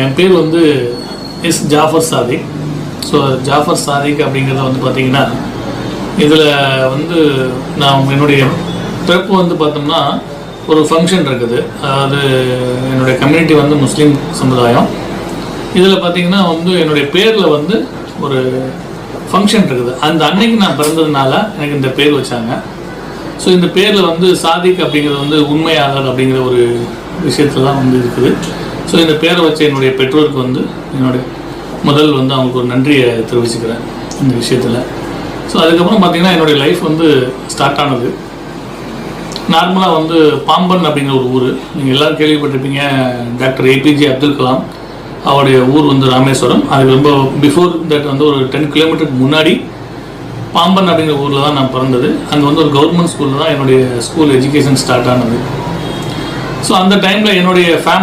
என் பேர் வந்து S Jaffer Sadiq. So Jaffer Sadiq அப்படிங்கிறத வந்து பார்த்திங்கன்னா இதில் வந்து நான் என்னுடைய பிறப்பு வந்து பார்த்தோம்னா ஒரு ஃபங்க்ஷன் இருக்குது. அதாவது என்னுடைய கம்யூனிட்டி வந்து முஸ்லீம் சமுதாயம். இதில் பார்த்திங்கன்னா வந்து என்னுடைய பேரில் வந்து ஒரு ஃபங்க்ஷன் இருக்குது. அந்த அன்னைக்கு நான் பிறந்ததுனால எனக்கு இந்த பேர் வச்சாங்க. ஸோ இந்த பேரில் வந்து சாதிக் அப்படிங்கிறது வந்து உண்மையாளர் அப்படிங்கிற ஒரு விஷயத்தில் தான் வந்து இருக்குது. ஸோ இந்த பேரை வச்ச என்னுடைய பெற்றோருக்கு வந்து என்னுடைய முதல் வந்து அவங்களுக்கு ஒரு நன்றியை தெரிவிச்சுக்கிறேன் இந்த விஷயத்தில். ஸோ அதுக்கப்புறம் பார்த்திங்கன்னா என்னுடைய லைஃப் வந்து ஸ்டார்ட் ஆனது நார்மலாக வந்து பாம்பன் அப்படிங்கிற ஒரு ஊர். நீங்கள் எல்லோரும் கேள்விப்பட்டிருப்பீங்க. டாக்டர் ஏபிஜே அப்துல் கலாம் அவருடைய ஊர் வந்து ராமேஸ்வரம். அதுக்கு ரொம்ப பிஃபோர் தட் வந்து ஒரு 10 கிலோமீட்டருக்கு முன்னாடி பாம்பன் அப்படிங்கிற ஊரில் தான் நான் பிறந்தது. அங்கே வந்து ஒரு கவர்மெண்ட் ஸ்கூலில் தான் என்னுடைய ஸ்கூல் எஜுகேஷன் ஸ்டார்ட் ஆனது. ஸோ அந்த டைமில் என்னுடைய ஃபேமிலி